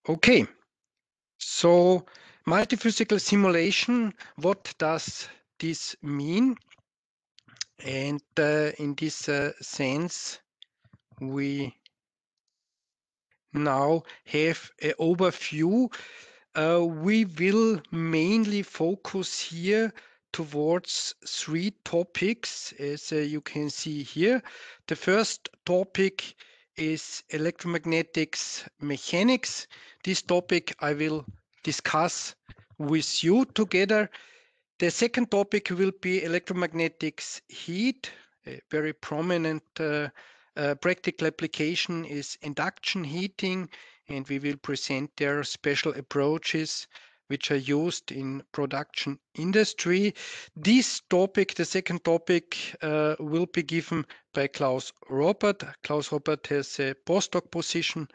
Okay, so multiphysical simulation, what does this mean? And in this sense, we now have an overview. We will mainly focus here towards three topics, as you can see here. The first topic is electromagnetics mechanics. This topic I will discuss with you together. The second topic will be electromagnetics heat. A very prominent practical application is induction heating, and we will present their special approaches which are used in production industry. This topic, the second topic, will be given by Klaus Robert. Klaus Robert has a postdoc position,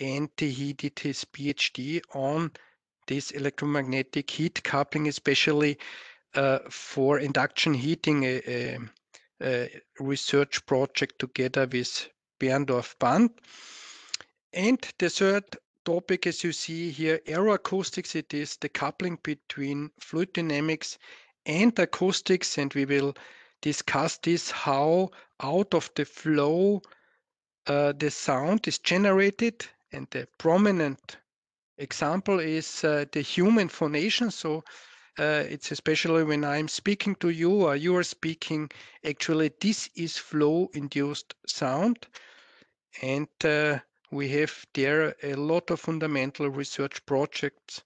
and he did his PhD on this electromagnetic heat coupling, especially for induction heating, a research project together with Berndorf Band. And the third topic, as you see here, aeroacoustics. It is the coupling between fluid dynamics and acoustics, and we will discuss this, how out of the flow the sound is generated. And the prominent example is the human phonation. So it's especially when I'm speaking to you or you are speaking, actually this is flow-induced sound. And we have there a lot of fundamental research projects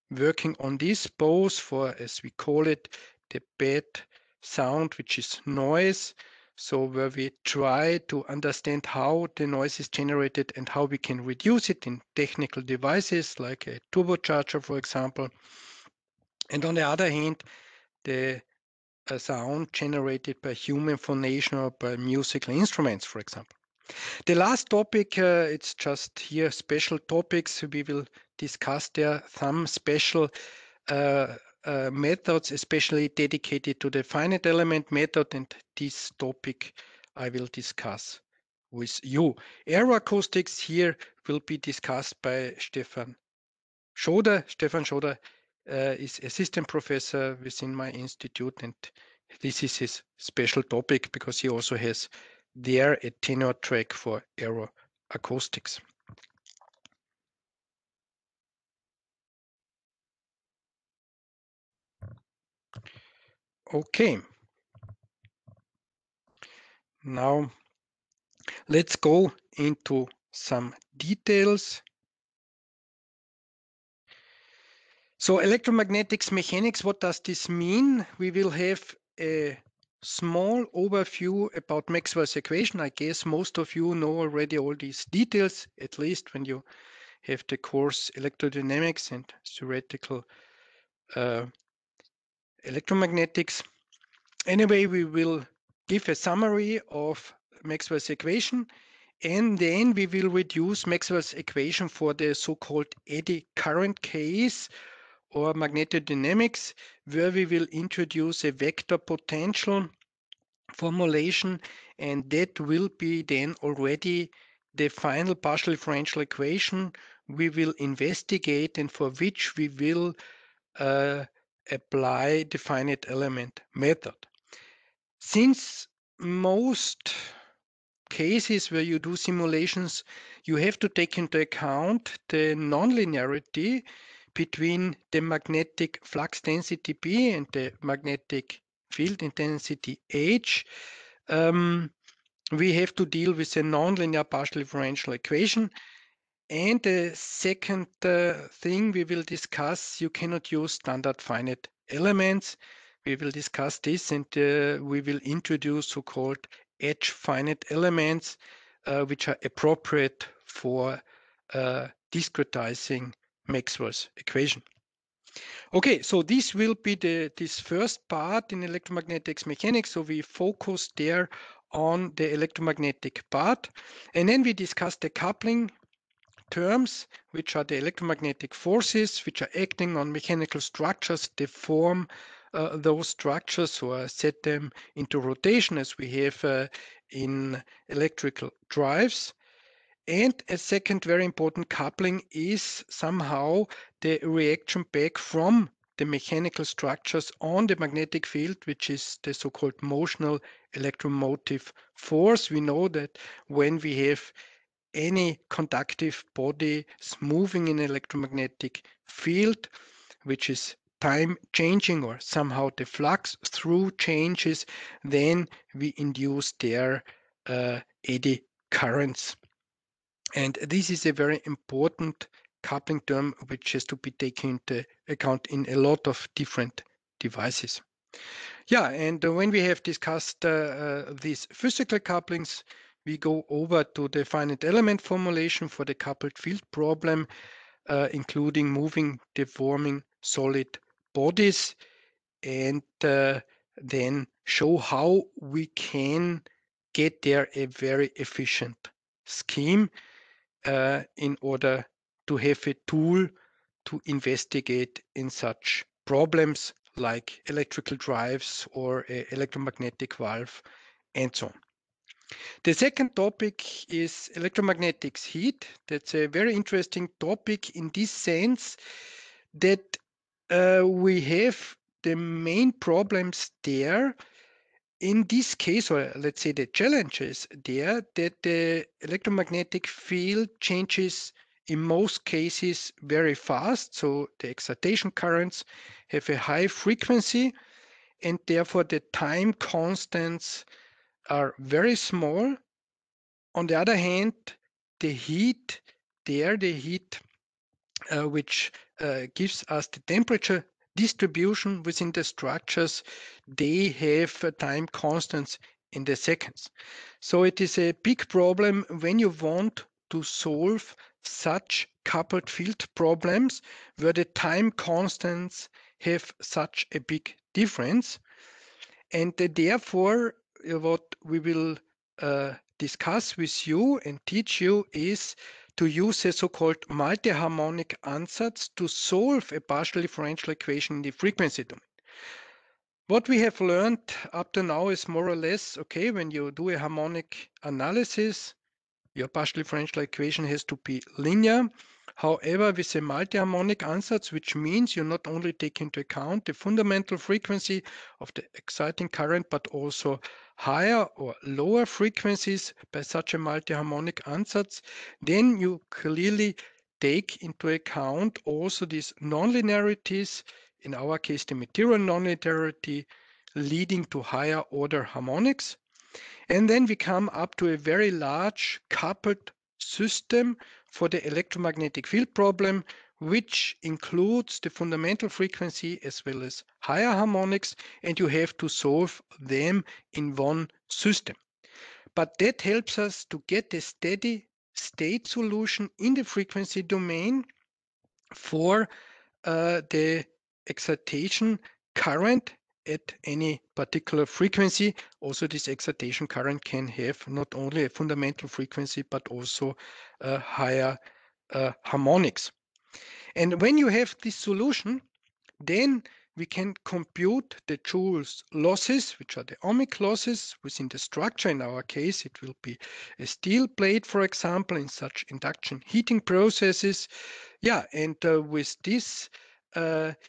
working on this, both for, as we call it, the bad sound, which is noise. So where we try to understand how the noise is generated and how we can reduce it in technical devices like a turbocharger, for example. And on the other hand, the sound generated by human phonation or by musical instruments, for example. The last topic, it's just here special topics. We will discuss there some special methods, especially dedicated to the finite element method, and this topic I will discuss with you. Aeroacoustics here will be discussed by Stefan Schoder. Stefan Schoder is assistant professor within my institute, and this is his special topic because he also has there a tenure track for aeroacoustics. Okay. Now let's go into some details. So electromagnetics mechanics, what does this mean? We will have a small overview about Maxwell's equation. I guess most of you know already all these details, at least when you have the course electrodynamics and theoretical electromagnetics. Anyway, we will give a summary of Maxwell's equation, and then we will reduce Maxwell's equation for the so-called eddy current case or magnetodynamics, where we will introduce a vector potential formulation, and that will be then already the final partial differential equation we will investigate and for which we will apply the finite element method. Since most cases where you do simulations, you have to take into account the nonlinearity between the magnetic flux density B and the magnetic field intensity H. We have to deal with a nonlinear partial differential equation. And the second thing we will discuss, you cannot use standard finite elements. We will discuss this, and we will introduce so-called edge finite elements, which are appropriate for discretizing Maxwell's equation. Okay, so this will be this first part in electromagnetics mechanics. So we focus there on the electromagnetic part, and then we discuss the coupling terms, which are the electromagnetic forces which are acting on mechanical structures. They form those structures or set them into rotation, as we have in electrical drives. And a second very important coupling is somehow the reaction back from the mechanical structures on the magnetic field, which is the so-called motional electromotive force. We know that when we have any conductive body moving in electromagnetic field, which is time changing or somehow the flux through changes, then we induce their eddy currents. And this is a very important coupling term which has to be taken into account in a lot of different devices. Yeah, and when we have discussed these physical couplings, we go over to the finite element formulation for the coupled field problem, including moving, deforming solid bodies, and then show how we can get there a very efficient scheme in order to have a tool to investigate in such problems like electrical drives or electromagnetic valve and so on. The second topic is electromagnetic heat. That's a very interesting topic in this sense that we have the main problems there. In this case, or let's say the challenge is there, that the electromagnetic field changes in most cases very fast. So the excitation currents have a high frequency, and therefore the time constants are very small. On the other hand, the heat which gives us the temperature distribution within the structures, they have time constants in the seconds. So it is a big problem when you want to solve such coupled field problems where the time constants have such a big difference. And therefore, what we will discuss with you and teach you is to use a so-called multi-harmonic ansatz to solve a partial differential equation in the frequency domain. What we have learned up to now is more or less, okay, when you do a harmonic analysis, your partial differential equation has to be linear. However, with a multi-harmonic ansatz, which means you not only take into account the fundamental frequency of the exciting current, but also higher or lower frequencies by such a multi-harmonic ansatz, then you clearly take into account also these nonlinearities, in our case, the material nonlinearity leading to higher order harmonics. And then we come up to a very large coupled system for the electromagnetic field problem, which includes the fundamental frequency as well as higher harmonics, and you have to solve them in one system. But that helps us to get a steady state solution in the frequency domain for the excitation current at any particular frequency. Also, this excitation current can have not only a fundamental frequency, but also higher harmonics. And when you have this solution, then we can compute the Joule's losses, which are the ohmic losses within the structure. In our case, it will be a steel plate, for example, in such induction heating processes. Yeah, and with this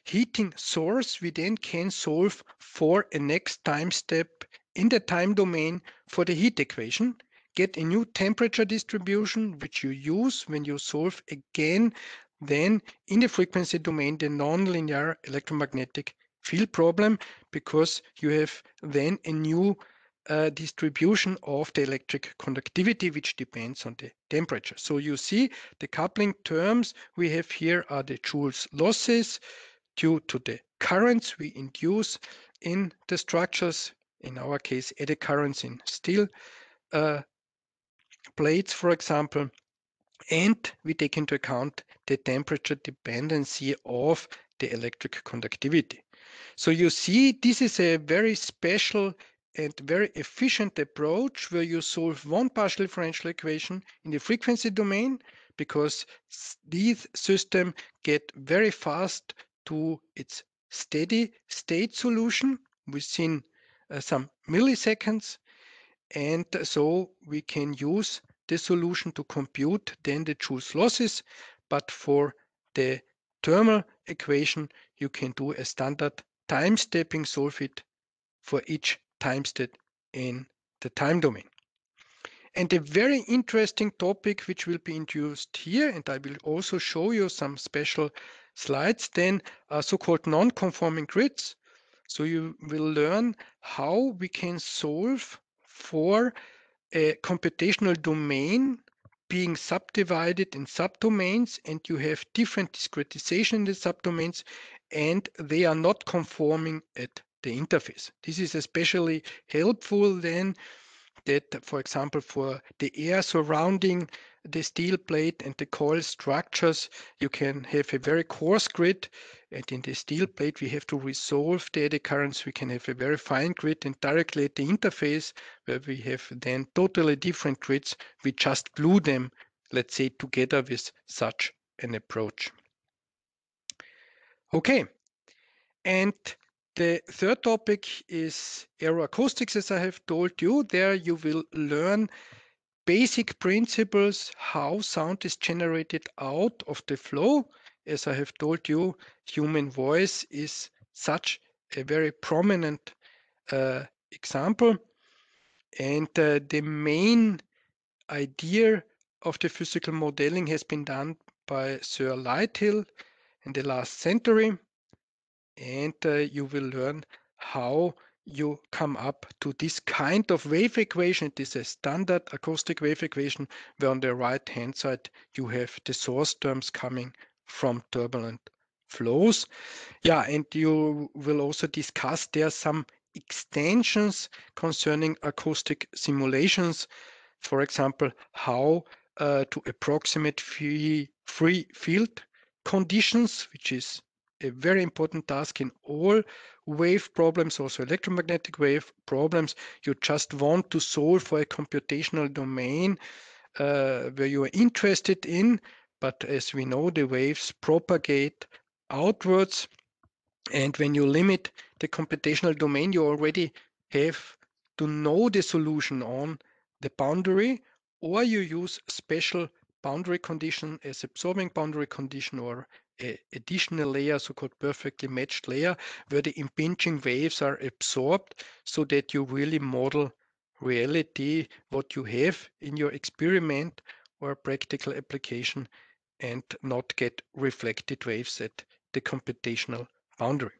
heating source, we then can solve for a next time step in the time domain for the heat equation, get a new temperature distribution, which you use when you solve again then in the frequency domain the nonlinear electromagnetic field problem, because you have then a new distribution of the electric conductivity, which depends on the temperature. So you see the coupling terms we have here are the Joule's losses due to the currents we induce in the structures, in our case eddy currents in steel plates, for example, and we take into account the temperature dependency of the electric conductivity. So you see, this is a very special and very efficient approach where you solve one partial differential equation in the frequency domain, because these systems get very fast to its steady state solution within some milliseconds. And so we can use the solution to compute then the Joule's losses, but for the thermal equation, you can do a standard time stepping, solve it for each time step in the time domain. And a very interesting topic which will be introduced here, and I will also show you some special slides then, are so-called non-conforming grids. So you will learn how we can solve for a computational domain being subdivided in subdomains, and you have different discretization in the subdomains, and they are not conforming at the interface. This is especially helpful then that, for example, for the air surrounding the steel plate and the coil structures, you can have a very coarse grid, and in the steel plate we have to resolve the eddy currents. We can have a very fine grid, and directly at the interface where we have then totally different grids, we just glue them, let's say, together with such an approach. Okay, and the third topic is aeroacoustics, as I have told you. There you will learn basic principles how sound is generated out of the flow. As I have told you, human voice is such a very prominent example. And the main idea of the physical modeling has been done by Sir Lighthill in the last century. And you will learn how you come up to this kind of wave equation. It is a standard acoustic wave equation where on the right hand side you have the source terms coming from turbulent flows. Yeah, and you will also discuss there some extensions concerning acoustic simulations. For example, how to approximate free field conditions, which is a very important task in all wave problems, also electromagnetic wave problems. You just want to solve for a computational domain where you are interested in, but as we know, the waves propagate outwards. And when you limit the computational domain, you already have to know the solution on the boundary, or you use special boundary condition as absorbing boundary condition or an additional layer, so-called perfectly matched layer, where the impinging waves are absorbed so that you really model reality, what you have in your experiment or practical application, and not get reflected waves at the computational boundary.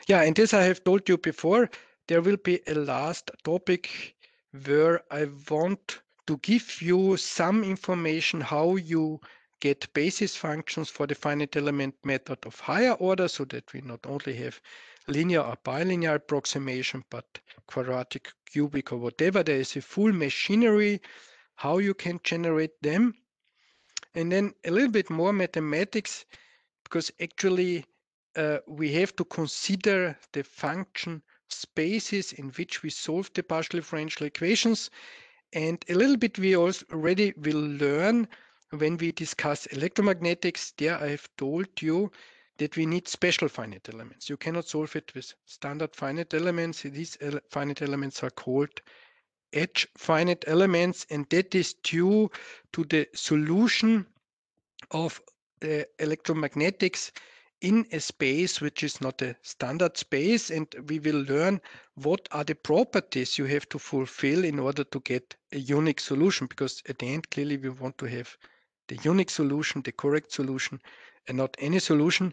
Yeah, and as I have told you before, there will be a last topic where I want to give you some information how you get basis functions for the finite element method of higher order, so that we not only have linear or bilinear approximation, but quadratic, cubic, or whatever. There is a full machinery how you can generate them. And then a little bit more mathematics, because actually we have to consider the function spaces in which we solve the partial differential equations. And a little bit we also already will learn when we discuss electromagnetics. There I have told you that we need special finite elements. You cannot solve it with standard finite elements. These finite elements are called edge finite elements, and that is due to the solution of electromagnetics in a space which is not a standard space, and we will learn what are the properties you have to fulfill in order to get a unique solution, because at the end clearly we want to have the unique solution, the correct solution, and not any solution.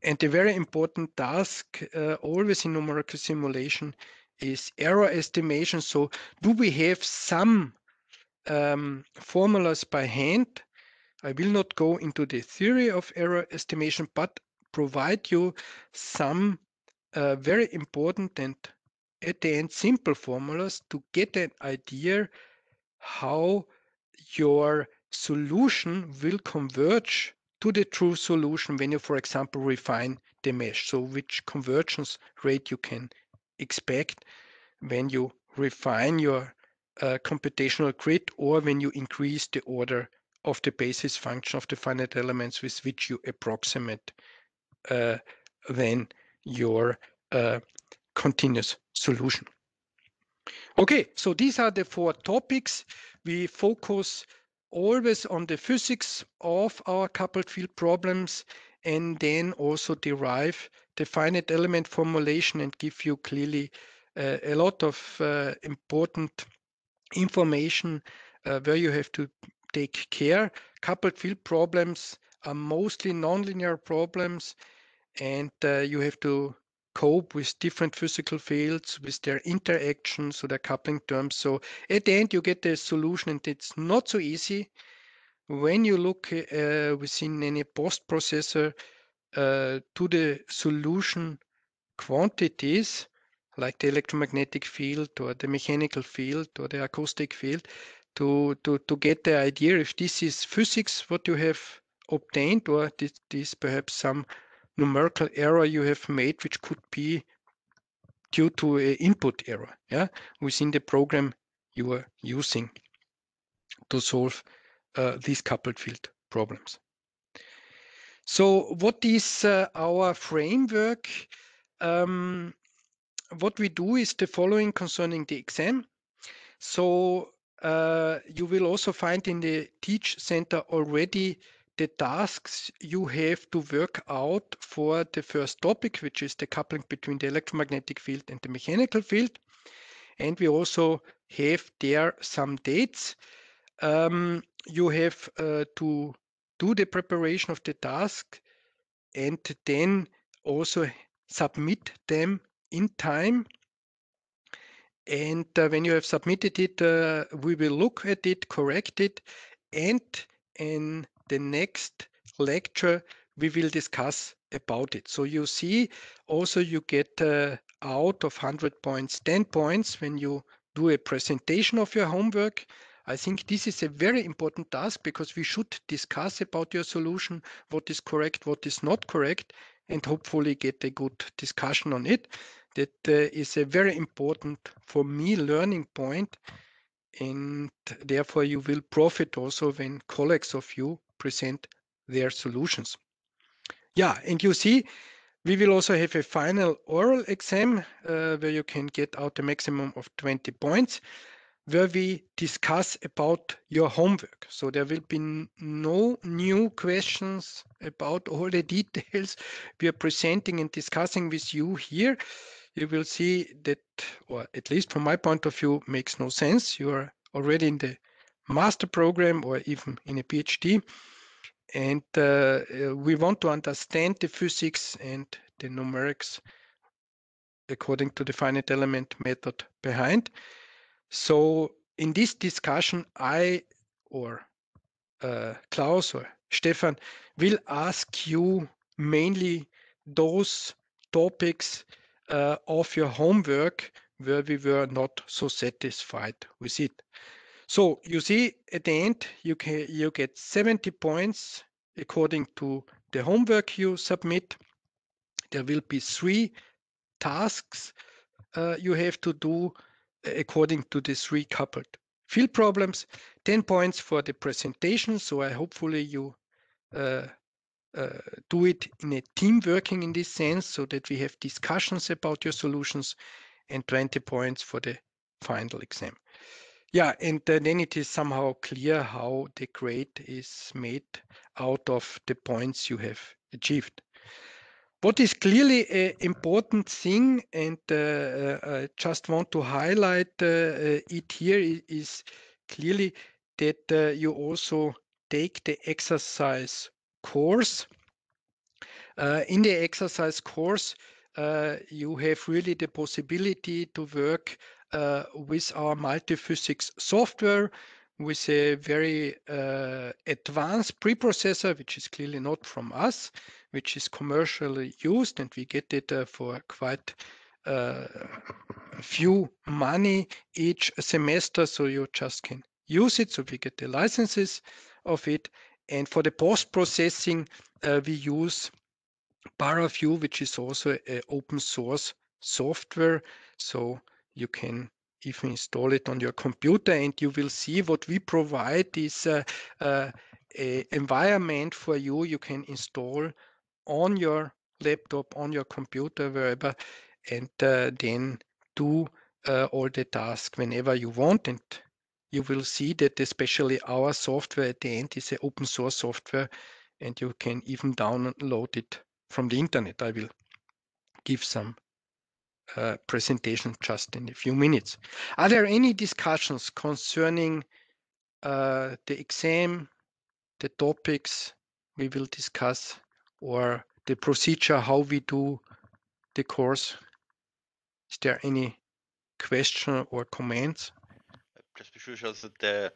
And the very important task always in numerical simulation is error estimation. So do we have some formulas by hand? I will not go into the theory of error estimation, but provide you some very important and at the end simple formulas to get an idea how your solution will converge to the true solution when you, for example, refine the mesh. So which convergence rate you can expect when you refine your computational grid, or when you increase the order of the basis function of the finite elements with which you approximate then your continuous solution. Okay, so these are the 4 topics. We focus always on the physics of our coupled field problems and then also derive the finite element formulation and give you clearly a lot of important information where you have to take care. Coupled field problems are mostly nonlinear problems, and you have to cope with different physical fields, with their interactions, so their coupling terms. So at the end, you get a solution, and it's not so easy. When you look within any post processor to the solution quantities, like the electromagnetic field or the mechanical field or the acoustic field, to get the idea if this is physics what you have obtained, or this perhaps some numerical error you have made, which could be due to an input error, yeah, within the program you are using to solve these coupled field problems. So what is our framework? Um, what we do is the following concerning the exam. So you will also find in the Teach Center already the tasks you have to work out for the first topic, which is the coupling between the electromagnetic field and the mechanical field. And we also have there some dates. You have to do the preparation of the task and then also submit them in time. And when you have submitted it, we will look at it, correct it, and in the next lecture, we will discuss about it. So you see, also you get out of 100 points, 10 points when you do a presentation of your homework. I think this is a very important task because we should discuss about your solution, what is correct, what is not correct, and hopefully get a good discussion on it. That is a very important for me learning point, and therefore you will profit also when colleagues of you present their solutions. Yeah, and you see, we will also have a final oral exam where you can get out a maximum of 20 points, where we discuss about your homework. So there will be no new questions about all the details we are presenting and discussing with you here. You will see that, or at least from my point of view, makes no sense. You are already in the master program or even in a PhD. And we want to understand the physics and the numerics according to the finite element method behind. So in this discussion, I or Klaus or Stefan will ask you mainly those topics of your homework where we were not so satisfied with it. So you see at the end you get 70 points according to the homework you submit. There will be 3 tasks you have to do according to the 3 coupled field problems. 10 points for the presentation. So I hopefully you do it in a team working in this sense so that we have discussions about your solutions, and 20 points for the final exam. Yeah, and then it is somehow clear how the grade is made out of the points you have achieved. What is clearly an important thing, and I just want to highlight it here, is clearly that you also take the exercise course. In the exercise course, you have really the possibility to work with our multiphysics software with a very advanced preprocessor, which is clearly not from us, which is commercially used, and we get it for quite few money each semester, so you just can use it. So we get the licenses of it. And for the post-processing, we use ParaView, which is also an open source software. So you can even install it on your computer, and you will see what we provide is a environment for you. You can install on your laptop, on your computer, wherever, and then do all the tasks whenever you want, and you will see that especially our software at the end is an open source software, and you can even download it from the internet. I will give some presentation just in a few minutes. Are there any discussions concerning the exam, the topics we will discuss, or the procedure, how we do the course? Is there any question or comments? Just be sure that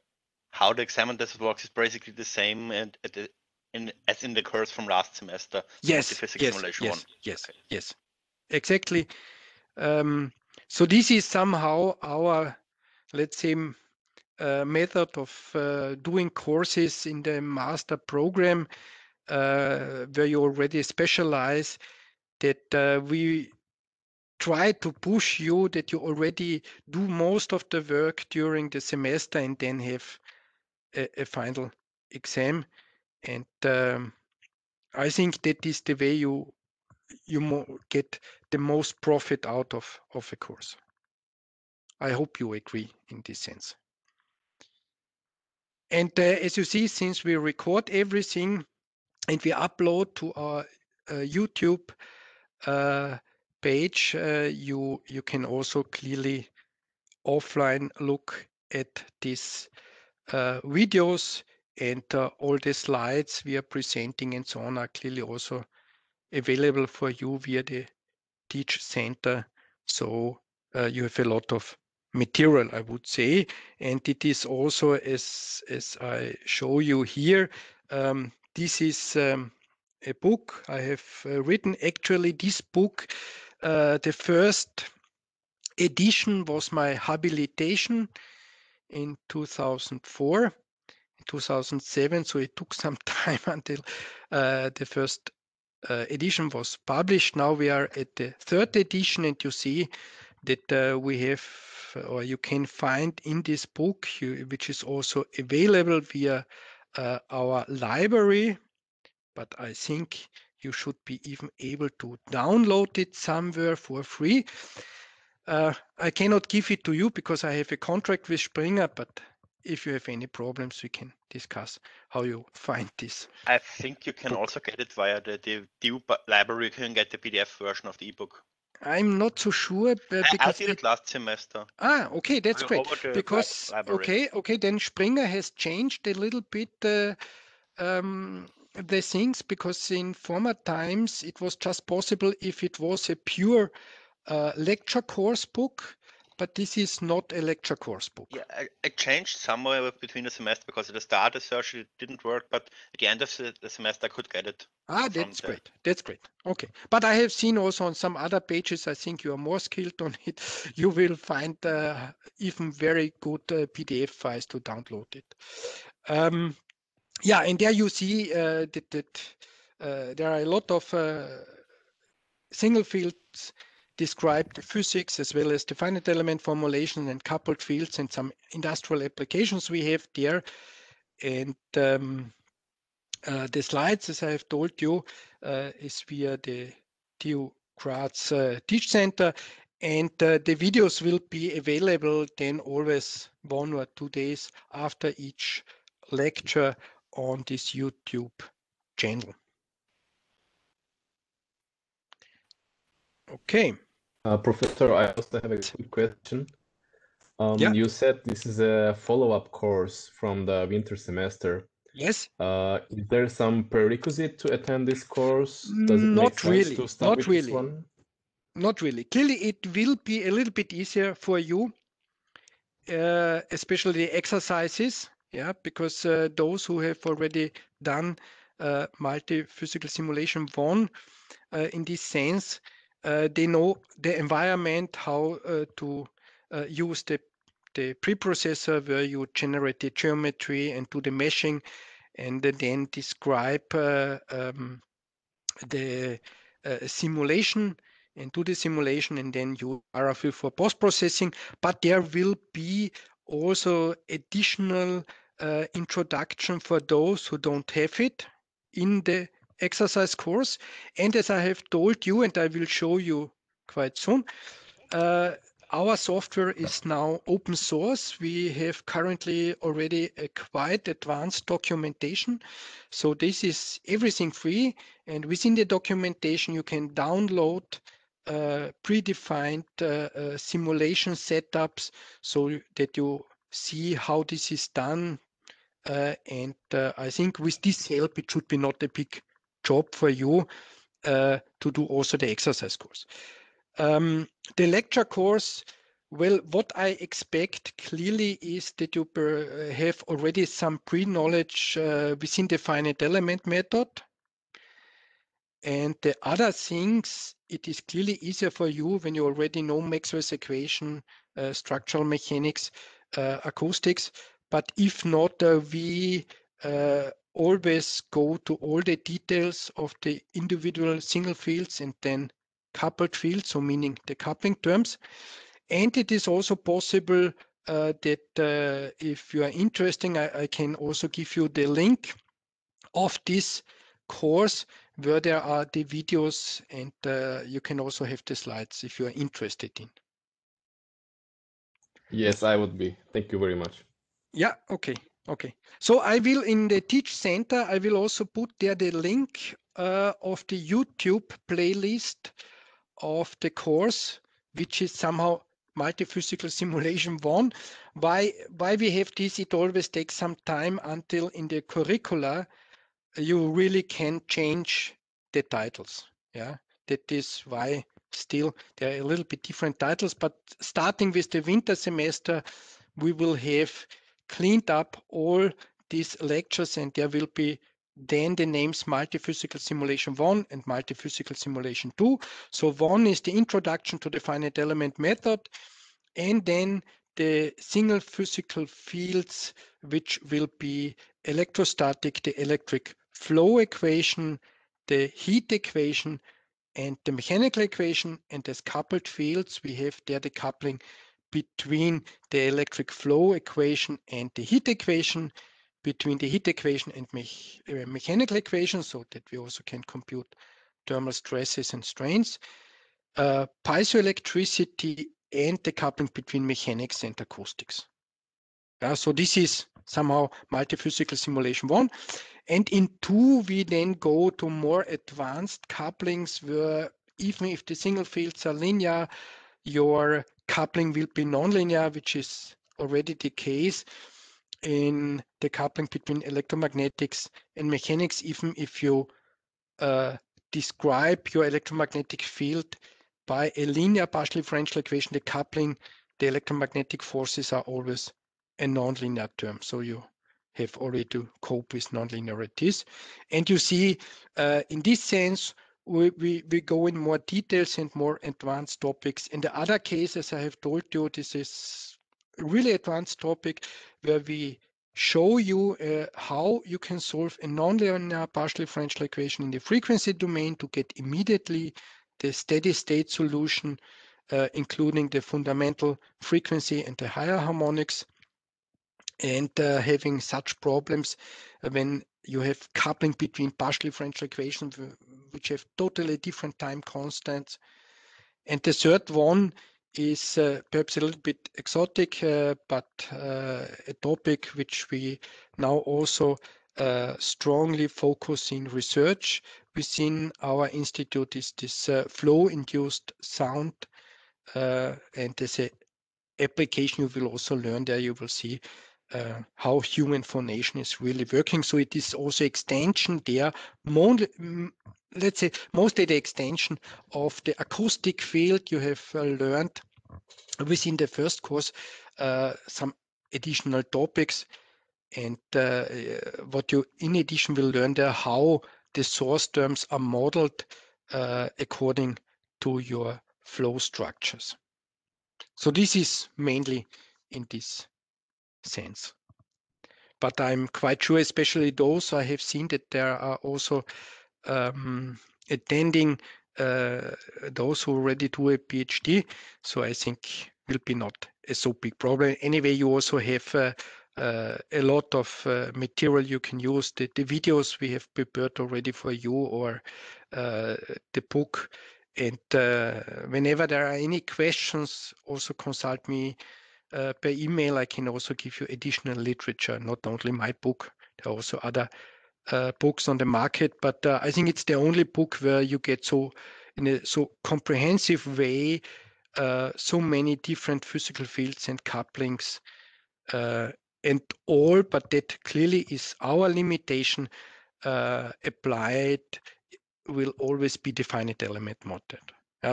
how the exam test works is basically the same as in the course from last semester. Yes, Multiphysics yes, simulation yes, one. yes, Okay. yes, exactly. So this is somehow our, let's say, method of doing courses in the master program, where you already specialize, that we try to push you that you already do most of the work during the semester and then have a final exam. And I think that is the way you get the most profit out of a course. I hope you agree in this sense. And as you see, since we record everything and we upload to our YouTube page, you can also clearly offline look at these videos, and all the slides we are presenting and so on are clearly also available for you via the Teach Center. So you have a lot of material, I would say, and it is also, as I show you here, this is a book I have written. Actually, this book, the first edition was my habilitation in 2004, 2007, so it took some time until the first edition was published. Now we are at the third edition, and you see that we have, or you can find in this book, which is also available via our library, but I think you should be even able to download it somewhere for free. I cannot give it to you because I have a contract with Springer, but if you have any problems, we can discuss how you find this. I think you can book. also get it via the DU library. You can get the PDF version of the ebook. I'm not so sure I did it last semester. Okay, that's great. Over the Because library. okay, then Springer has changed a little bit the things, because in former times it was just possible if it was a pure lecture course book, but this is not a lecture course book. Yeah, I changed somewhere between the semester because at the start the search it didn't work, but at the end of the semester I could get it. That's great. That's great. Okay. But I have seen also on some other pages, I think you are more skilled on it. You will find even very good PDF files to download it. Yeah, and there you see that there are a lot of single fields describe the physics as well as the finite element formulation and coupled fields and some industrial applications we have there. And the slides, as I have told you, is via the TU Graz Teach Center, and the videos will be available then always 1 or 2 days after each lecture on this YouTube channel. Okay. Professor, I also have a quick question. Yeah. You said this is a follow-up course from the winter semester. Yes. Is there some prerequisite to attend this course? Does it Not make sense really. to start Not with really. this one? Not really. Clearly, it will be a little bit easier for you, especially the exercises, yeah, because those who have already done multi-physical simulation 1 in this sense, they know the environment, how to use the preprocessor where you generate the geometry and do the meshing, and then describe the simulation and do the simulation, and then you RFU for post-processing. But there will be also additional introduction for those who don't have it in the exercise course. And as I have told you, and I will show you quite soon, our software is now open source. We have currently already a quite advanced documentation. So this is everything free. And within the documentation, you can download predefined simulation setups so that you see how this is done. I think with this help, it should be not a big job for you to do also the exercise course. The lecture course, well, what I expect clearly is that you have already some pre-knowledge within the finite element method. And the other things, it is clearly easier for you when you already know Maxwell's equation, structural mechanics, acoustics. But if not, we always go to all the details of the individual single fields and then coupled fields, so meaning the coupling terms. And it is also possible that if you are interested, I can also give you the link of this course where there are the videos, and you can also have the slides if you are interested in. Yes, I would be. Thank you very much. Yeah, okay. So I will, in the Teach Center, I will also put there the link of the YouTube playlist of the course, which is somehow multiphysical simulation 1. Why we have this, it always takes some time until in the curricula you really can change the titles. Yeah, that is why still there are a little bit different titles, but starting with the winter semester, we will have cleaned up all these lectures, and there will be then the names Multiphysical Simulation 1 and Multiphysical Simulation 2. So 1 is the introduction to the finite element method, and then the single physical fields, which will be electrostatic, the electric flow equation, the heat equation, and the mechanical equation. And as coupled fields, we have there the coupling between the electric flow equation and the heat equation, between the heat equation and mechanical equation, so that we also can compute thermal stresses and strains, piezoelectricity, and the coupling between mechanics and acoustics. So this is somehow multiphysical simulation 1. And in 2, we then go to more advanced couplings where even if the single fields are linear, your coupling will be nonlinear, which is already the case in the coupling between electromagnetics and mechanics, even if you describe your electromagnetic field by a linear partial differential equation, the coupling, the electromagnetic forces are always a nonlinear term. So you have already to cope with nonlinearities. And you see, in this sense, we go in more details and more advanced topics. In the other cases, I have told you, this is a really advanced topic where we show you how you can solve a nonlinear partial differential equation in the frequency domain to get immediately the steady state solution, including the fundamental frequency and the higher harmonics. And having such problems when you have coupling between partial differential equations which have totally different time constants. And the third one is perhaps a little bit exotic, but a topic which we now also strongly focus in research within our institute is this flow-induced sound. And there's an application you will also learn there. You will see how human phonation is really working. So it is also extension there, let's say mostly the extension of the acoustic field you have learned within the first course, some additional topics. And what you in addition will learn there, how the source terms are modeled according to your flow structures. So this is mainly in this sense. But I'm quite sure, especially those I have seen that there are also attending those who already do a PhD. So I think will be not a so big problem. Anyway, you also have a lot of material you can use. The videos we have prepared already for you, or the book And whenever there are any questions, also consult me per email. I can also give you additional literature, not only my book. There are also other books on the market, but I think it's the only book where you get so in a so comprehensive way so many different physical fields and couplings and all, but that clearly is our limitation. Applied will always be the finite element method.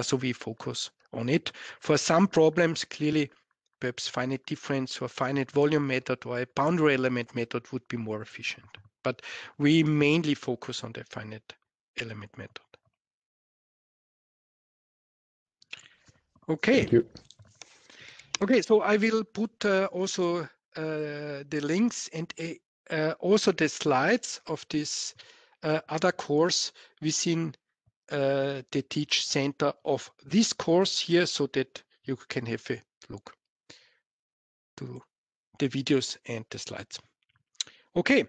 So we focus on it. For some problems, clearly, perhaps finite difference or finite volume method or a boundary element method would be more efficient. But we mainly focus on the finite element method. Okay. Thank you. Okay, so I will put also the links and also the slides of this other course within the Teach Center of this course here, so that you can have a look to the videos and the slides. Okay,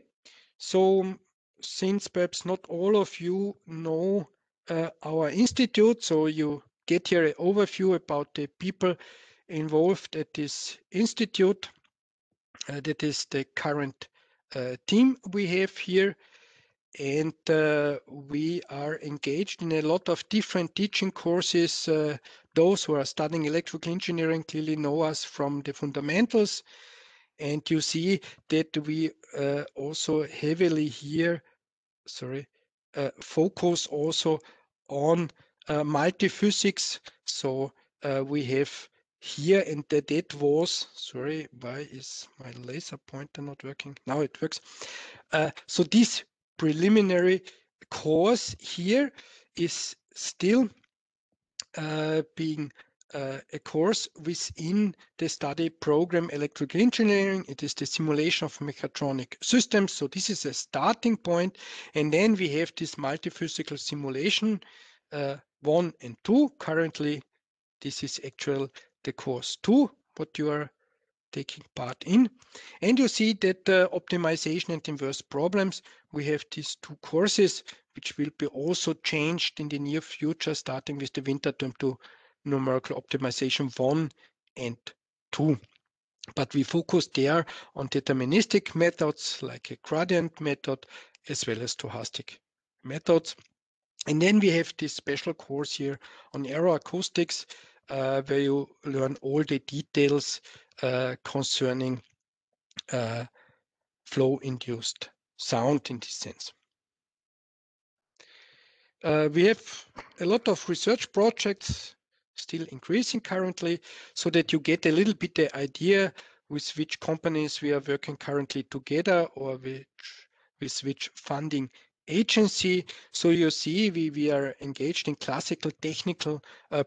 so since perhaps not all of you know our institute, so you get here an overview about the people involved at this institute. That is the current team we have here. And we are engaged in a lot of different teaching courses. Those who are studying electrical engineering clearly know us from the fundamentals. And you see that we also heavily here, focus also on multiphysics. So we have here, and that was, why is my laser pointer not working? Now it works. So this preliminary course here is still being a course within the study program Electrical Engineering. It is the simulation of mechatronic systems. So this is a starting point. And then we have this multiphysical simulation 1 and 2. Currently, this is actually the course 2, what you are taking part in. And you see that optimization and inverse problems, we have these 2 courses, which will be also changed in the near future, starting with the winter term to numerical optimization 1 and 2. But we focus there on deterministic methods like a gradient method, as well as stochastic methods. And then we have this special course here on aeroacoustics, where you learn all the details concerning flow-induced sound in this sense. We have a lot of research projects still increasing currently, so that you get a little bit the idea with which companies we are working currently together, or with which funding agency. So you see we are engaged in classical technical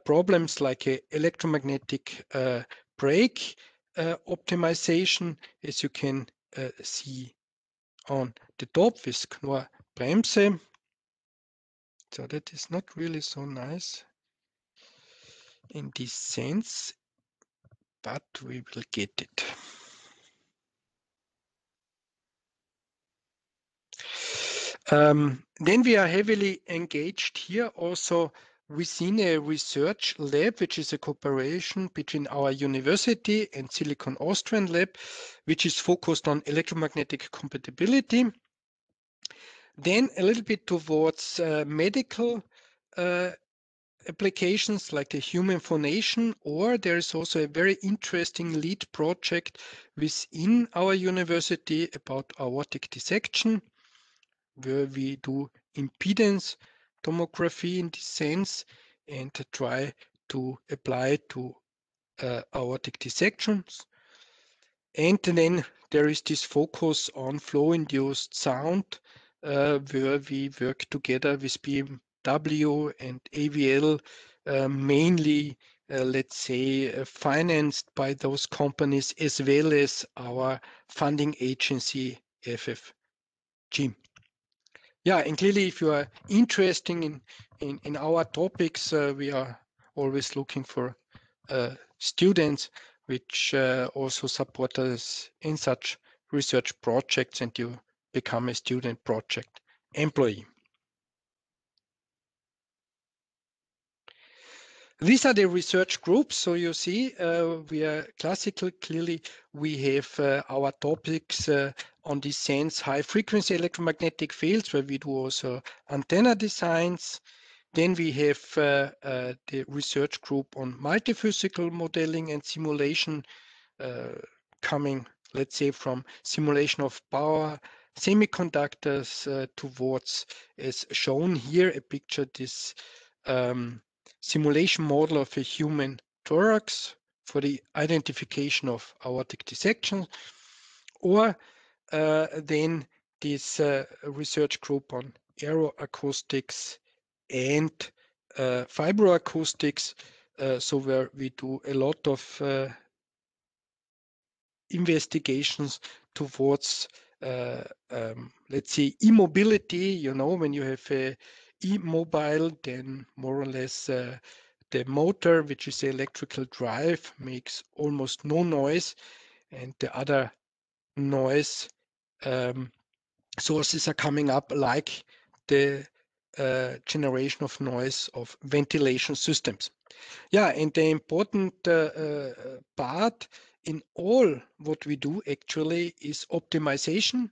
problems like electromagnetic brake optimization, as you can see on the top with Knorr-Bremse. So that is not really so nice in this sense, but we will get it. Then we are heavily engaged here also within a research lab, which is a cooperation between our university and Silicon Austrian lab, which is focused on electromagnetic compatibility. Then a little bit towards medical applications like the human phonation, or there is also a very interesting lead project within our university about aortic dissection, where we do impedance tomography in this sense and try to apply to aortic dissections. And then there is this focus on flow-induced sound, where we work together with BMW and AVL, mainly, let's say, financed by those companies, as well as our funding agency, FFG. Yeah, and clearly, if you are interested in our topics, we are always looking for students which also support us in such research projects, and you become a student project employee. These are the research groups. So you see, we are classical. Clearly, we have our topics on this sense, high frequency electromagnetic fields, where we do also antenna designs. Then we have the research group on multiphysical modeling and simulation, coming, let's say, from simulation of power semiconductors towards, as shown here, a picture, this simulation model of a human thorax for the identification of aortic dissection, or then this research group on aeroacoustics and fibroacoustics, so where we do a lot of investigations towards, let's say, e-mobility. You know, when you have a e-mobile, then more or less the motor, which is the electrical drive, makes almost no noise, and the other noise sources are coming up, like the generation of noise of ventilation systems. Yeah, and the important part in all what we do actually is optimization.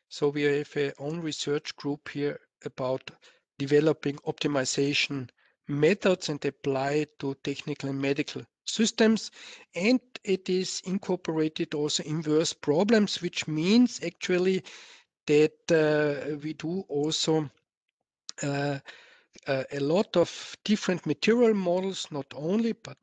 So we have our own research group here about developing optimization methods and apply it to technical and medical systems. And it is incorporated also inverse problems, which means actually that we do also a lot of different material models, not only, but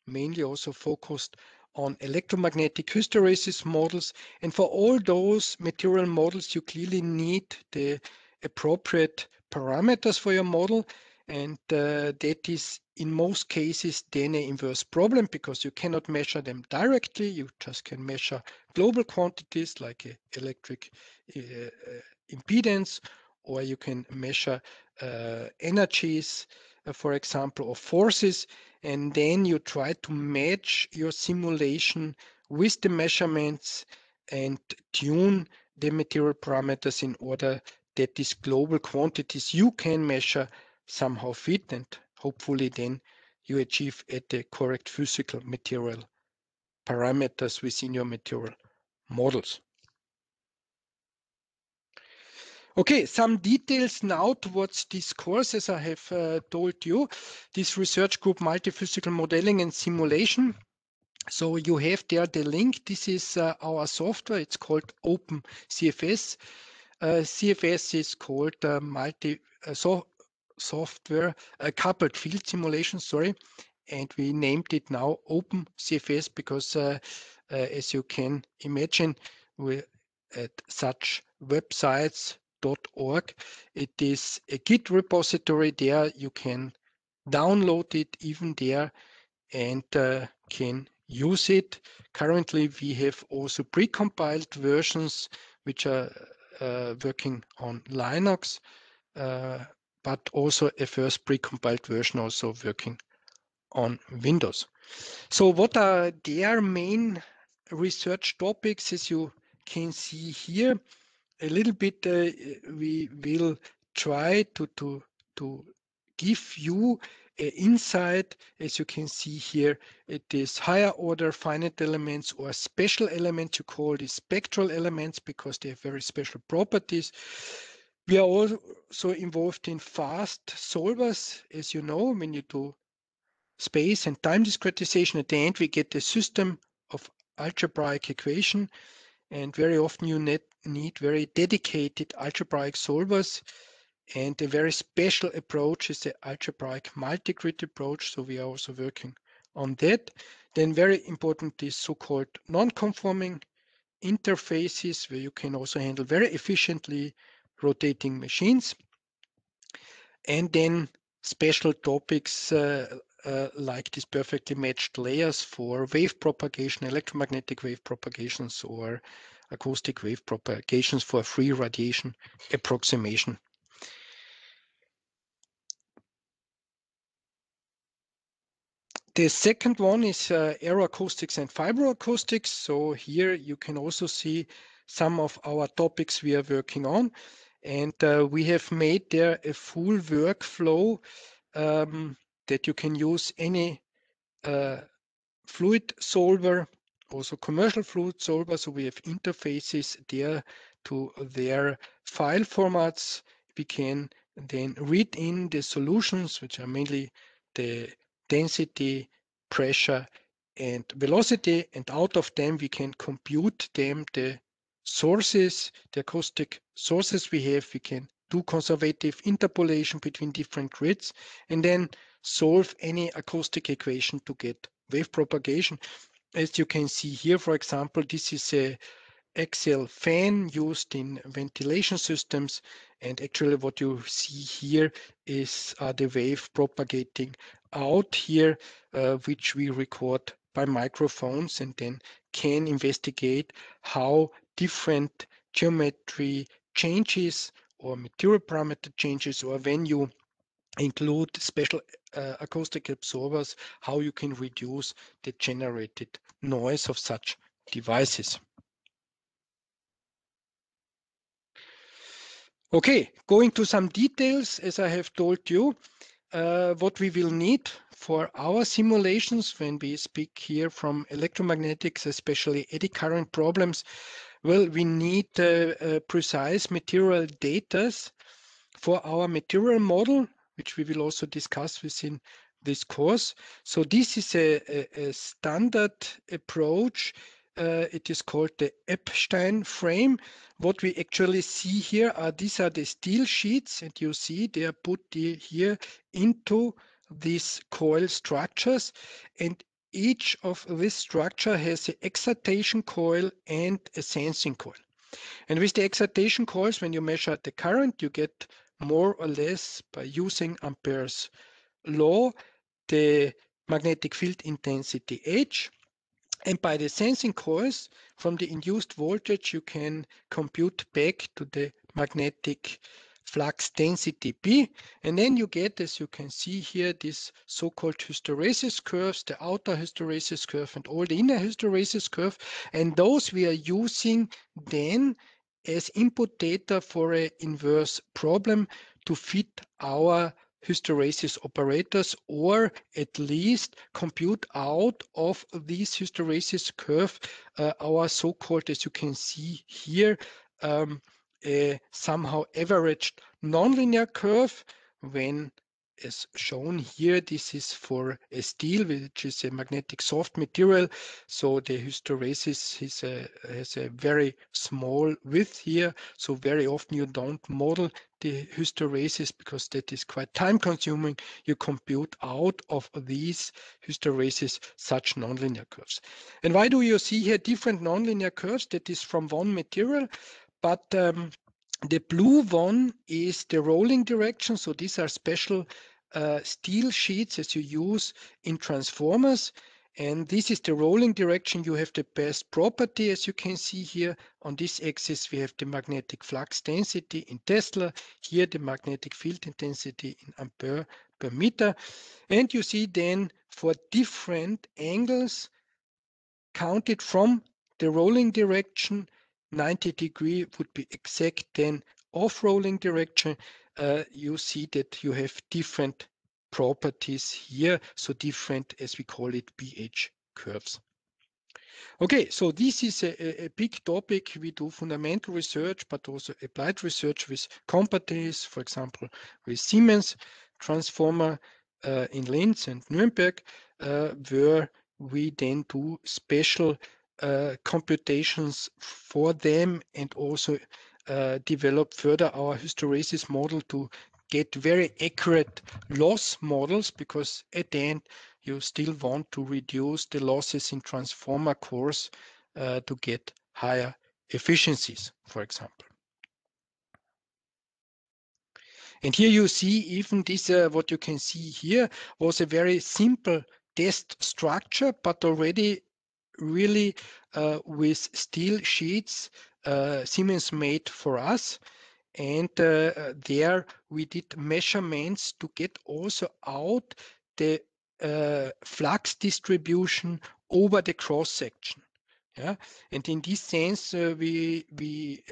mainly also focused on electromagnetic hysteresis models. And for all those material models, you clearly need the appropriate parameters for your model. And that is in most cases then an inverse problem, because you cannot measure them directly. You just can measure global quantities like electric impedance, or you can measure energies, for example, or forces, and then you try to match your simulation with the measurements and tune the material parameters in order that these global quantities you can measure somehow fit, and hopefully then you achieve at the correct physical material parameters within your material models. Okay, some details now towards this course. As I have told you, this research group, multiphysical modeling and simulation. So you have there the link. This is our software. It's called OpenCFS. CFS is called software coupled field simulation, sorry. And we named it now OpenCFS because, as you can imagine, we at such websites.org, it is a Git repository. There you can download it even there and can use it. Currently, we have also precompiled versions which are working on Linux, but also a first precompiled version also working on Windows. So what are their main research topics? As you can see here, a little bit we will try to give you an insight. As you can see here, it is higher order finite elements or special elements. You call these spectral elements because they have very special properties. We are also involved in fast solvers. As you know, when you do space and time discretization, at the end we get a system of algebraic equation, and very often you need very dedicated algebraic solvers, and a very special approach is the algebraic multigrid approach. So we are also working on that. Then very important is so-called non-conforming interfaces, where you can also handle very efficiently rotating machines. And then special topics like these perfectly matched layers for wave propagation, electromagnetic wave propagations, or acoustic wave propagations for free radiation approximation. The second one is aeroacoustics and fibroacoustics. So here you can also see some of our topics we are working on. And we have made there a full workflow that you can use any fluid solver, also commercial fluid solver. So we have interfaces there to their file formats. We can then read in the solutions, which are mainly the density, pressure, and velocity, and out of them we can compute them, the sources, the acoustic sources we have. We can do conservative interpolation between different grids, and then solve any acoustic equation to get wave propagation. As you can see here, for example, this is a axial fan used in ventilation systems, and actually what you see here is the wave propagating out here, which we record by microphones, and then can investigate how different geometry changes or material parameter changes, or when you include special acoustic absorbers, how you can reduce the generated noise of such devices. Okay, going to some details, as I have told you, what we will need for our simulations when we speak here from electromagnetics, especially eddy current problems. Well, we need precise material data for our material model, which we will also discuss within this course. So this is a standard approach. It is called the Epstein Frame. What we actually see here are these are the steel sheets, and you see they are put here into these coil structures, and each of this structure has an excitation coil and a sensing coil. And with the excitation coils, when you measure the current, you get more or less, by using Ampere's law, the magnetic field intensity H. And by the sensing coils, from the induced voltage, you can compute back to the magnetic flux density B. And then you get, as you can see here, this so-called hysteresis curves, the outer hysteresis curve and all the inner hysteresis curve. And those we are using then as input data for an inverse problem to fit our hysteresis operators, or at least compute out of this hysteresis curve our so-called, as you can see here, a somehow averaged nonlinear curve, when, as shown here, this is for a steel, which is a magnetic soft material. So the hysteresis has a very small width here. So very often you don't model the hysteresis because that is quite time consuming. You compute out of these hysteresis such nonlinear curves. And why do you see here different nonlinear curves? That is from one material, but the blue one is the rolling direction. So these are special steel sheets as you use in transformers. And this is the rolling direction. You have the best property, as you can see here. On this axis, we have the magnetic flux density in Tesla. Here, the magnetic field intensity in Ampere per meter. And you see then for different angles counted from the rolling direction, 90 degree would be exact then off rolling direction. You see that you have different properties here, so different, as we call it, pH curves. Okay, so this is a big topic. We do fundamental research, but also applied research with companies, for example, with Siemens transformer in Linz and Nuremberg, where we then do special computations for them, and also develop further our hysteresis model to get very accurate loss models, because at the end you still want to reduce the losses in transformer cores to get higher efficiencies, for example. And here you see even this, what you can see here was a very simple test structure, but already really with steel sheets Siemens made for us. And there we did measurements to get also out the flux distribution over the cross section. Yeah, and in this sense, we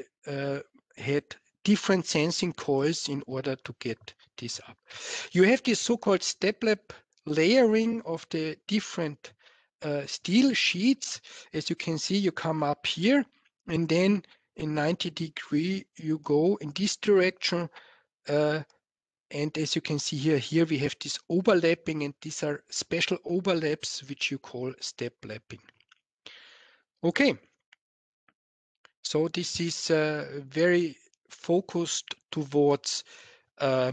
had different sensing coils in order to get this up. You have this so-called step-lap layering of the different steel sheets. As you can see, you come up here, and then in 90-degree, you go in this direction. And as you can see here we have this overlapping, and these are special overlaps which you call step lapping. Okay, so this is very focused towards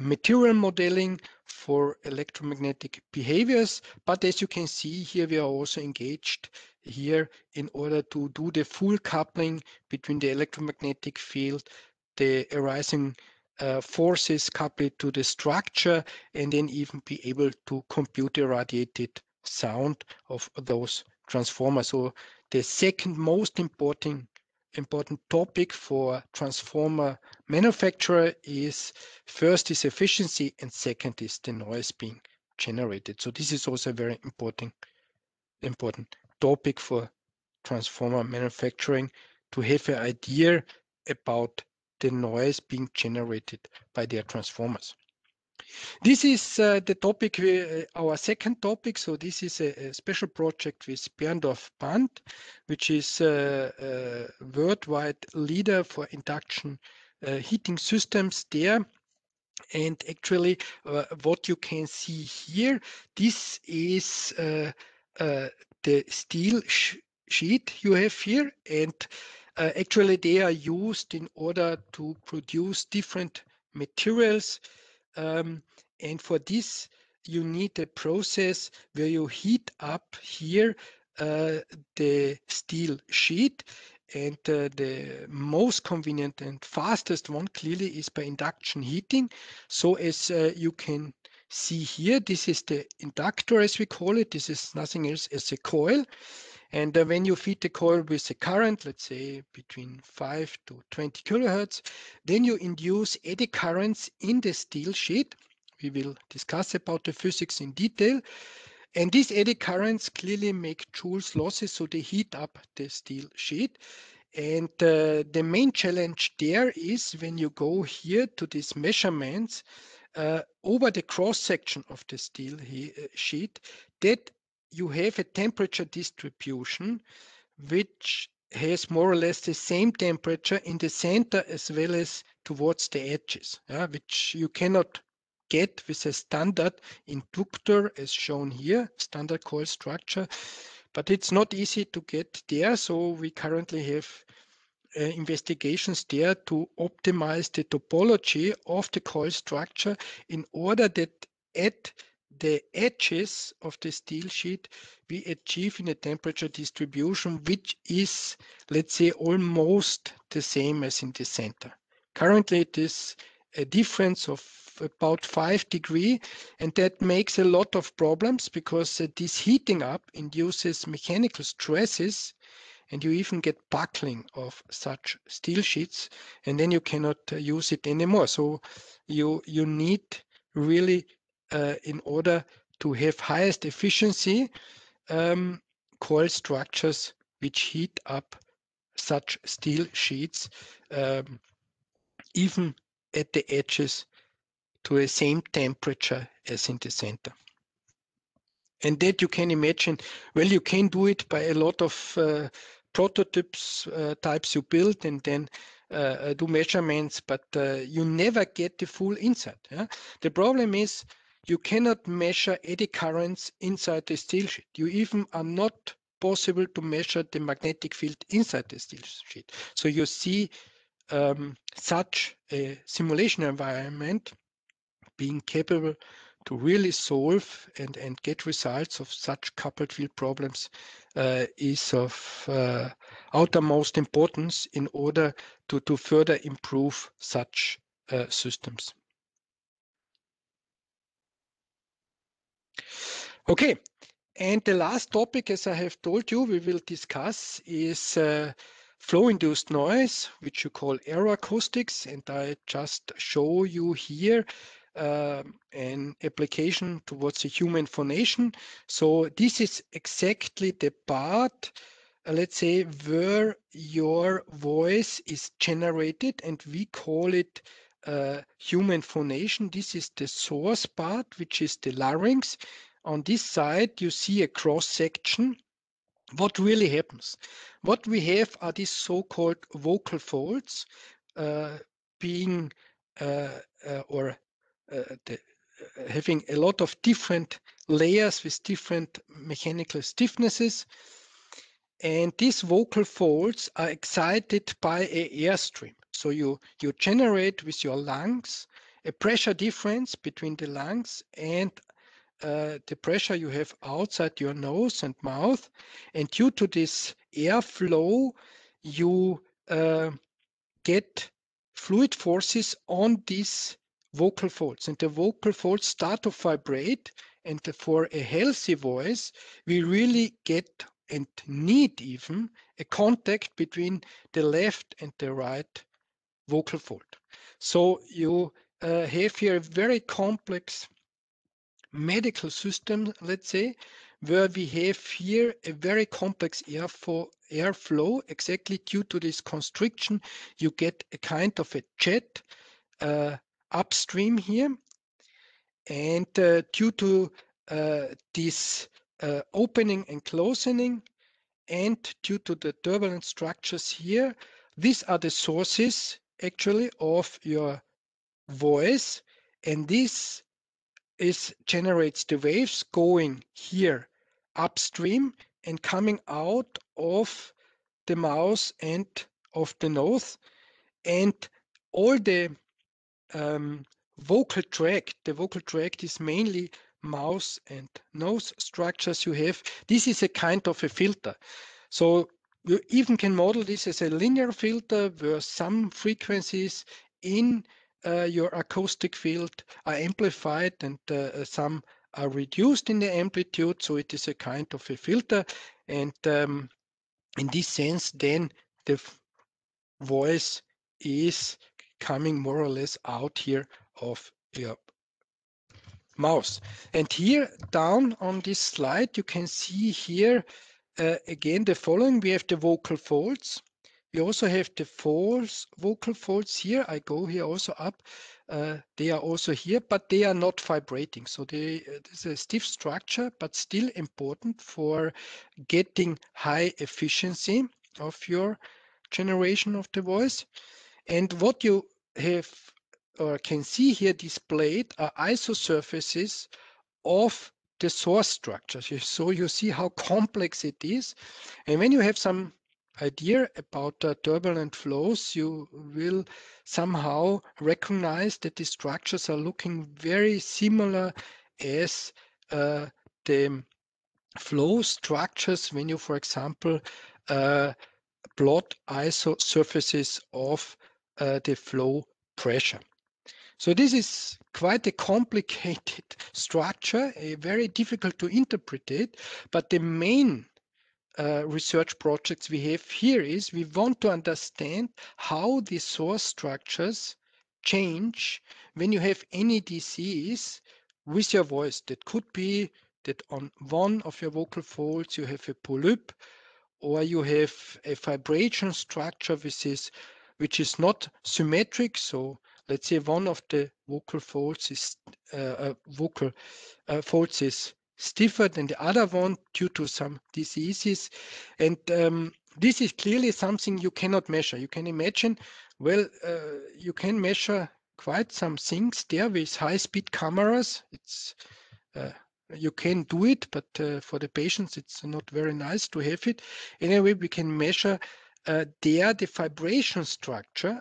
material modeling for electromagnetic behaviors. But as you can see here, we are also engaged here in order to do the full coupling between the electromagnetic field, the arising forces coupled to the structure, and then even be able to compute the radiated sound of those transformers. So the second most important topic for transformer manufacturer is first is efficiency, and second is the noise being generated. So this is also a very important topic for transformer manufacturing, to have an idea about the noise being generated by their transformers. This is the topic, our second topic. So this is a special project with Berndorf Band, which is a worldwide leader for induction heating systems there. And actually, what you can see here, this is the steel sheet you have here, and actually they are used in order to produce different materials. And for this, you need a process where you heat up here the steel sheet. And the most convenient and fastest one clearly is by induction heating. So as you can see here, this is the inductor, as we call it. This is nothing else as a coil. And when you feed the coil with a current, let's say between 5 to 20 kilohertz, then you induce eddy currents in the steel sheet. We will discuss about the physics in detail. And these eddy currents clearly make Joule's losses, so they heat up the steel sheet. And the main challenge there is when you go here to these measurements over the cross section of the steel sheet, that you have a temperature distribution which has more or less the same temperature in the center as well as towards the edges, which you cannot get with a standard inductor as shown here, standard coil structure. But it's not easy to get there, so we currently have investigations there to optimize the topology of the coil structure in order that at the edges of the steel sheet we achieve in a temperature distribution which is, let's say, almost the same as in the center. Currently it is a difference of about 5 degrees, and that makes a lot of problems because this heating up induces mechanical stresses, and you even get buckling of such steel sheets, and then you cannot use it anymore. So you need really, in order to have highest efficiency, coil structures which heat up such steel sheets even at the edges to the same temperature as in the center. And that you can imagine, well, you can do it by a lot of prototypes types you build and then do measurements, but you never get the full insight. Yeah? The problem is you cannot measure eddy currents inside the steel sheet. You even are not possible to measure the magnetic field inside the steel sheet. So you see such a simulation environment being capable to really solve and get results of such coupled field problems is of outermost importance in order to further improve such systems. Okay, and the last topic, as I have told you, we will discuss is flow-induced noise, which you call aero acoustics, and I just show you here an application towards a human phonation. So this is exactly the part, let's say, where your voice is generated, and we call it human phonation. This is the source part, which is the larynx. On this side, you see a cross section. What really happens? What we have are these so-called vocal folds being having a lot of different layers with different mechanical stiffnesses. And these vocal folds are excited by an airstream. So you generate with your lungs a pressure difference between the lungs and the pressure you have outside your nose and mouth. And due to this airflow, you get fluid forces on these vocal folds. And the vocal folds start to vibrate. And for a healthy voice, we really get and need even a contact between the left and the right vocal fold. So you have here a very complex medical system, let's say, where we have here a very complex airflow. Exactly due to this constriction, you get a kind of a jet upstream here. And due to this opening and closing, and due to the turbulent structures here, these are the sources actually of your voice. And this generates the waves going here upstream and coming out of the mouth and of the nose. And all the vocal tract, the vocal tract is mainly mouth and nose structures you have. This is a kind of a filter. So you even can model this as a linear filter where some frequencies in your acoustic field are amplified and some are reduced in the amplitude. So it is a kind of a filter. And in this sense, then the voice is coming more or less out here of your mouth. And here down on this slide, you can see here again the following. We have the vocal folds. We also have the false vocal folds here. I go here also up. They are also here, but they are not vibrating. So there's a stiff structure, but still important for getting high efficiency of your generation of the voice. And what you have or can see here displayed are isosurfaces of the source structures. So you see how complex it is. And when you have some idea about turbulent flows, you will somehow recognize that the structures are looking very similar as the flow structures when you, for example, plot isosurfaces of the flow pressure. So this is quite a complicated structure, very difficult to interpret it, but the main research projects we have here is we want to understand how the source structures change when you have any disease with your voice. That could be that on one of your vocal folds you have a polyp, or you have a vibration structure which is not symmetric. So let's say one of the vocal folds is stiffer than the other one due to some diseases. And this is clearly something you cannot measure. You can imagine, well, you can measure quite some things there with high-speed cameras. You can do it, but for the patients, it's not very nice to have it. Anyway, we can measure there the vibration structure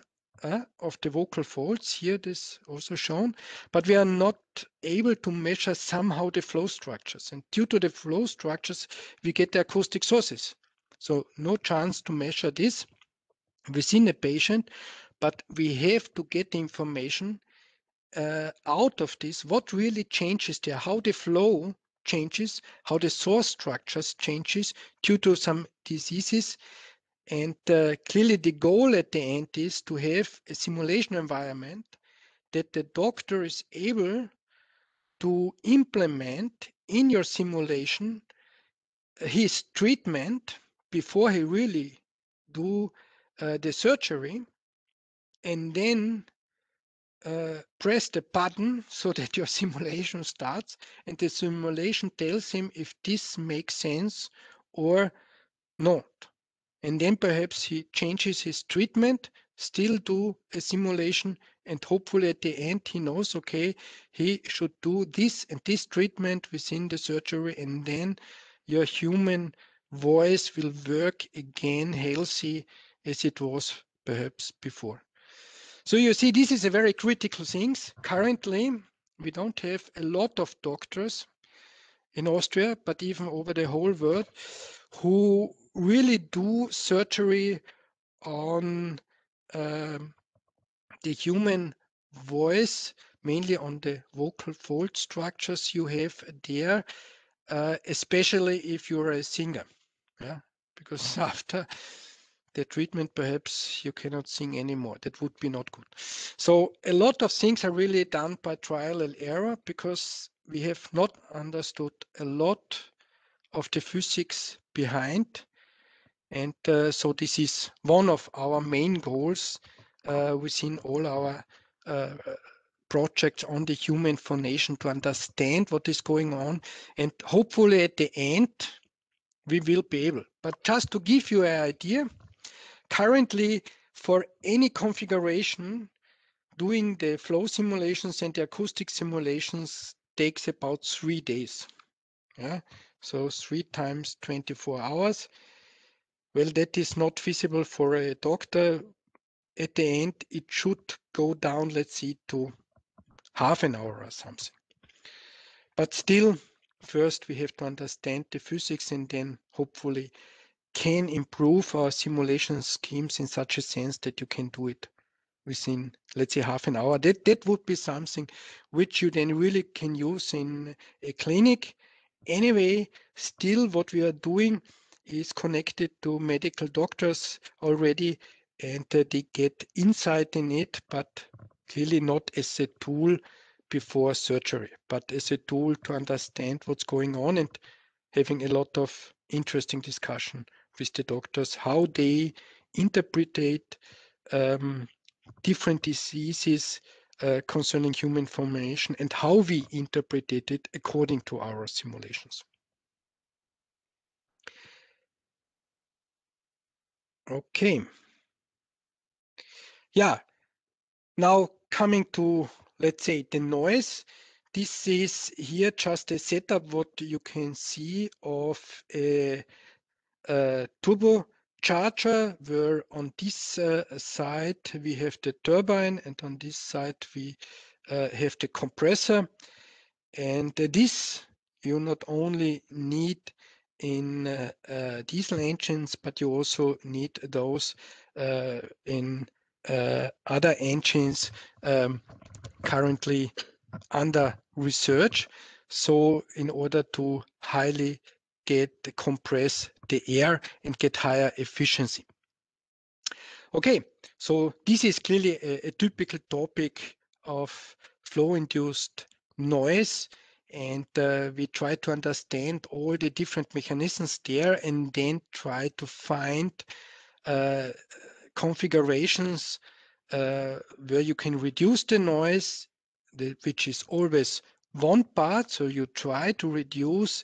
of the vocal folds. Here, this also shown, but we are not able to measure somehow the flow structures. And due to the flow structures, we get the acoustic sources. So no chance to measure this within a patient, but we have to get the information out of this, what really changes there, how the flow changes, how the source structures changes due to some diseases. And clearly the goal at the end is to have a simulation environment that the doctor is able to implement in your simulation his treatment before he really do the surgery, and then press the button so that your simulation starts, and the simulation tells him if this makes sense or not. And then perhaps he changes his treatment, still do a simulation, and hopefully at the end he knows, okay, he should do this and this treatment within the surgery, and then your human voice will work again healthy as it was perhaps before. So you see, this is a very critical thing. Currently, we don't have a lot of doctors in Austria, but even over the whole world, who really do surgery on the human voice, mainly on the vocal fold structures you have there, especially if you're a singer. Yeah, because after the treatment, perhaps you cannot sing anymore. That would be not good. So a lot of things are really done by trial and error because we have not understood a lot of the physics behind. And so this is one of our main goals within all our projects on the human phonation, to understand what is going on. And hopefully at the end, we will be able. But just to give you an idea, currently for any configuration, doing the flow simulations and the acoustic simulations takes about 3 days. Yeah, so 3 times 24 hours. Well, that is not feasible for a doctor. At the end, it should go down, let's see, to half an hour or something. But still, first we have to understand the physics and then hopefully can improve our simulation schemes in such a sense that you can do it within, let's say, half an hour. That would be something which you then really can use in a clinic. Anyway, still what we are doing is connected to medical doctors already, and they get insight in it, but clearly not as a tool before surgery, but as a tool to understand what's going on and having a lot of interesting discussion with the doctors, how they interpret different diseases concerning human formation and how we interpreted it according to our simulations. Okay. Yeah. Now coming to, let's say, the noise. This is here just a setup what you can see of a turbocharger, where on this side we have the turbine and on this side we have the compressor. And this you not only need in diesel engines, but you also need those in other engines currently under research. So in order to highly compress the air and get higher efficiency. Okay, so this is clearly a typical topic of flow-induced noise, and we try to understand all the different mechanisms there and then try to find configurations where you can reduce the noise, which is always one part. So you try to reduce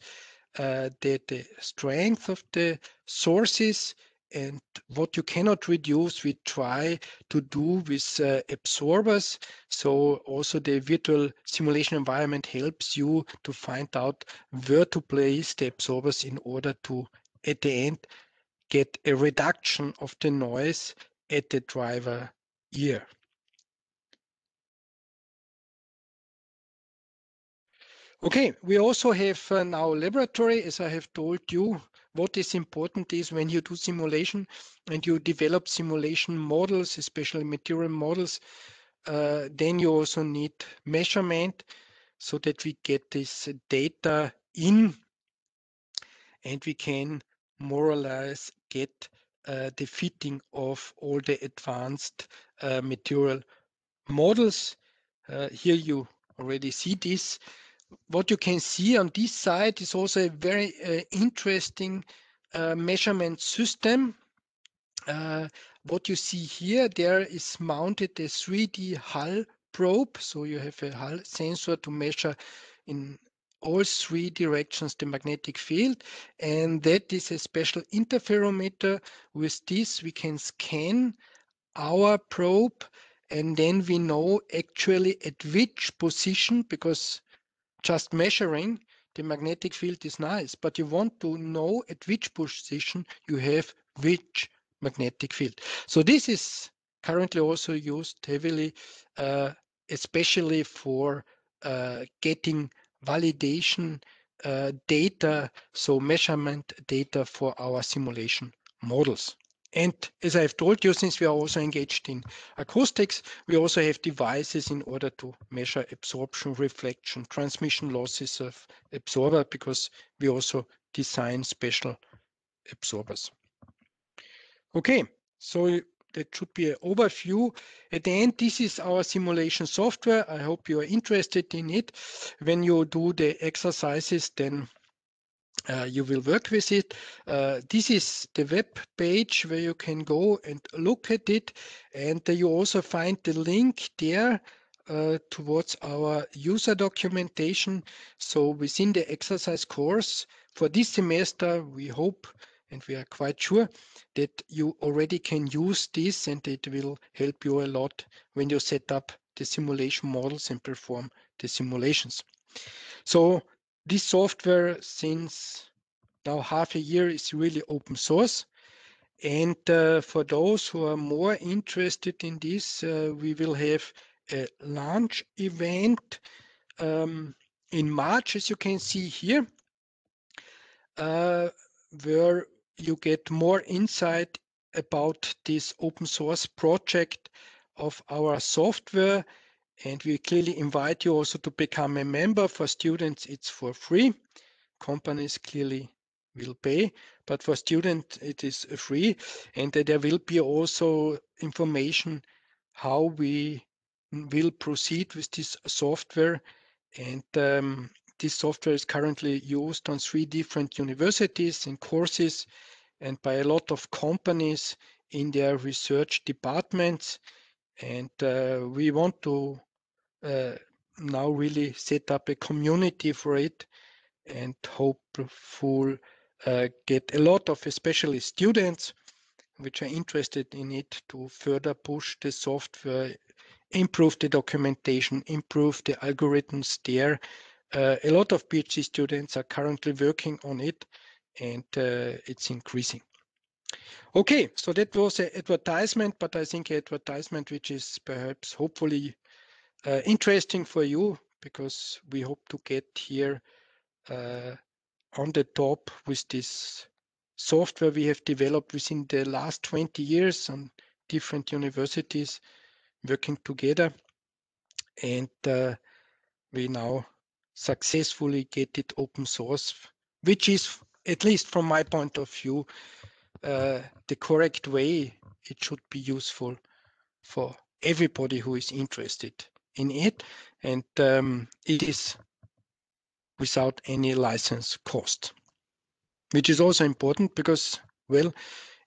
the strength of the sources, and what you cannot reduce, we try to do with absorbers. So also the virtual simulation environment helps you to find out where to place the absorbers in order to, at the end, get a reduction of the noise at the driver ear. Okay, we also have now laboratory, as I have told you. What is important is when you do simulation and you develop simulation models, especially material models, then you also need measurement so that we get this data in and we can more or less get the fitting of all the advanced material models. Here you already see this. What you can see on this side is also a very interesting measurement system. What you see here, there is mounted a 3D hull probe. So you have a Hall sensor to measure in all three directions the magnetic field, and that is a special interferometer. With this we can scan our probe, and then we know actually at which position, because just measuring the magnetic field is nice, but you want to know at which position you have which magnetic field. So this is currently also used heavily, especially for getting validation data, so measurement data for our simulation models. And as I've told you, since we are also engaged in acoustics, we also have devices in order to measure absorption, reflection, transmission losses of absorber, because we also design special absorbers. Okay, so that should be an overview. At the end, this is our simulation software. I hope you are interested in it. When you do the exercises, then you will work with it. This is the web page where you can go and look at it, and you also find the link there towards our user documentation. So within the exercise course for this semester, we hope and we are quite sure that you already can use this, and it will help you a lot when you set up the simulation models and perform the simulations. So this software, since now half a year, is really open source. And for those who are more interested in this, we will have a launch event in March, as you can see here, where you get more insight about this open source project of our software. And we clearly invite you also to become a member. For students, it's for free. Companies clearly will pay, but for students it is free. And there will be also information how we will proceed with this software. And this software is currently used on 3 different universities in courses and by a lot of companies in their research departments. And we want to now really set up a community for it, and hopeful get a lot of especially students which are interested in it to further push the software, improve the documentation, improve the algorithms there. A lot of PhD students are currently working on it, and it's increasing. Okay, so that was an advertisement, but I think an advertisement which is perhaps hopefully interesting for you, because we hope to get here on the top with this software we have developed within the last 20 years on different universities working together. And we now successfully get it open source, which is, at least from my point of view, the correct way. It should be useful for everybody who is interested in it. And it is without any license cost, which is also important because, well,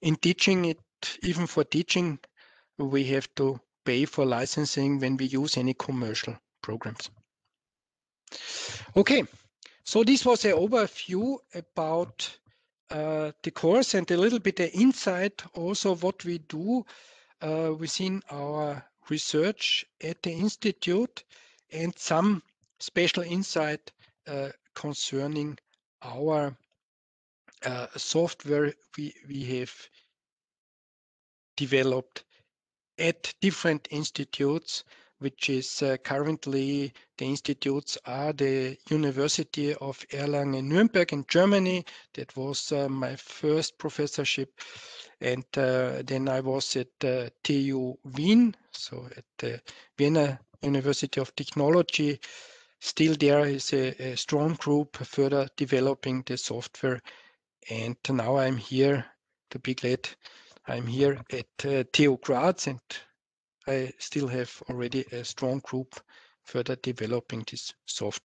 in teaching it, even for teaching, we have to pay for licensing when we use any commercial programs. Okay, so this was an overview about the course and a little bit of insight also what we do within our research at the Institute, and some special insight concerning our software we have developed at different institutes, which is currently the institutes are the University of Erlangen-Nuremberg in Germany. That was my first professorship. And then I was at TU Wien, so at the Vienna University of Technology. Still there is a strong group further developing the software. And now I'm here, to be glad I'm here at TU Graz, and I still have already a strong group further developing this software.